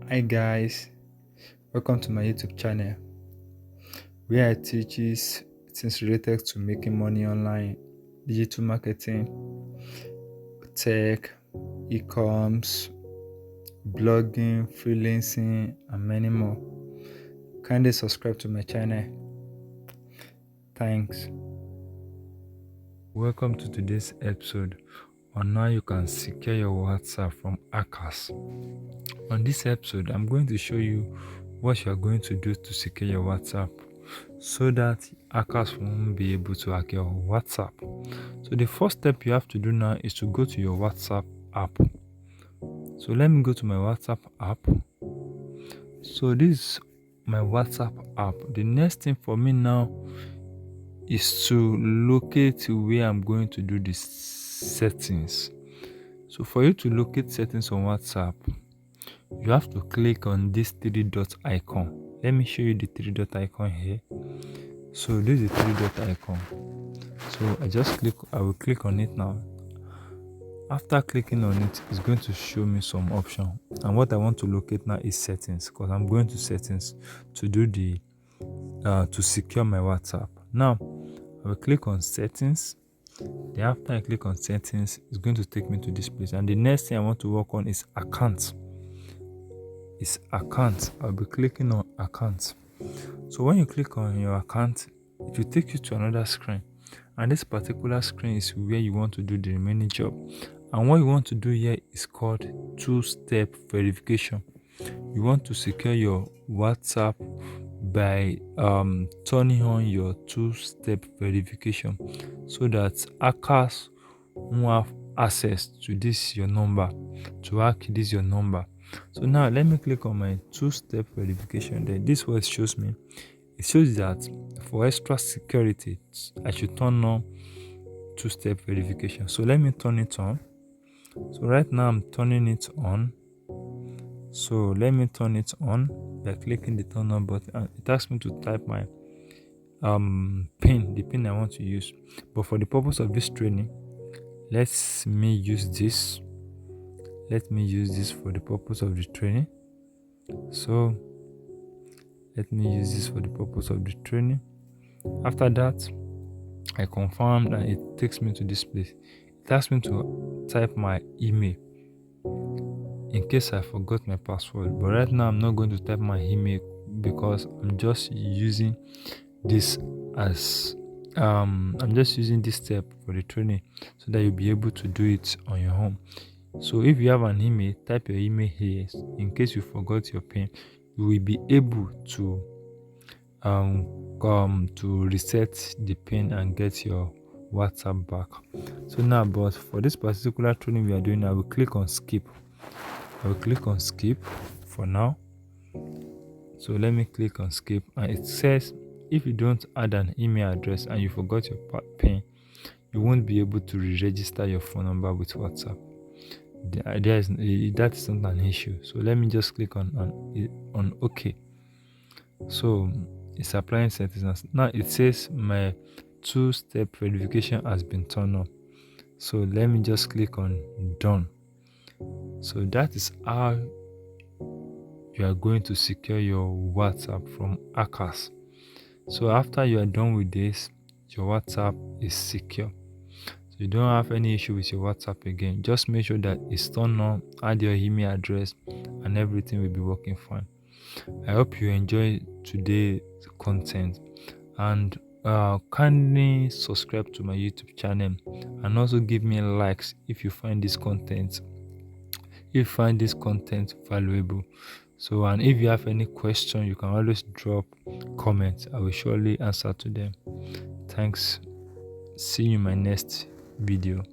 Hi guys, welcome to my YouTube channel where I teaches things related to making money online, digital marketing, tech, e-coms, blogging, freelancing, and many more. Kindly subscribe to my channel. Thanks. Welcome to today's episode on how you can secure your WhatsApp from hackers. On this episode, I'm going to show you what you are going to do to secure your WhatsApp so that hackers won't be able to hack your WhatsApp. So the first step you have to do now is to go to your WhatsApp app. So let me go to my WhatsApp app. So this is my WhatsApp app. The next thing for me now is to locate where I'm going to do the settings. So for you to locate settings on WhatsApp, you have to click on this three dot icon. Let me show you the three dot icon here. So this is the three dot icon. So I will click on it now. After clicking on it, it's going to show me some option. And what I want to locate now is settings, because I'm going to settings to do the to secure my WhatsApp. Now I will click on settings. Then after I click on settings, it's going to take me to this place. And the next thing I want to work on is account. I'll be clicking on account. So when you click on your account, it will take you to another screen, and this particular screen is where you want to do the remaining job. And what you want to do here is called two-step verification. You want to secure your WhatsApp by turning on your two-step verification so that hackers won't have access to this your number, to hack this your number. So now let me click on my two-step verification. Then this what it shows me. It shows that for extra security, I should turn on two-step verification. So let me turn it on. So right now I'm turning it on. So let me turn it on by clicking the turn on button, and it asks me to type my the pin I want to use. But for the purpose of this training, let me use this for the purpose of the training. So let me use this for the purpose of the training. After that, I confirm that it takes me to this place. It asks me to type my email in case I forgot my password. But right now I'm not going to type my email because I'm just using this as I'm just using this step for the training so that you'll be able to do it on your own. So if you have an email, type your email here. In case you forgot your PIN, you will be able to reset the PIN and get your WhatsApp back. So now, but for this particular training we are doing, I will click on skip. For now. So let me click on skip, and it says if you don't add an email address and you forgot your PIN, you won't be able to re-register your phone number with WhatsApp. That is not an issue. So let me just click on OK. So it's applying settings. Now it says my two-step verification has been turned on. So let me just click on done. So that is how you are going to secure your WhatsApp from hackers. So after you are done with this, your WhatsApp is secure. So you don't have any issue with your WhatsApp again. Just make sure that it's turned on, add your email address, and everything will be working fine. I hope you enjoy today's content, and kindly subscribe to my YouTube channel, and also give me likes if you find this content valuable. So, and if you have any question, you can always drop comments. I will surely answer to them. Thanks. See you in my next video.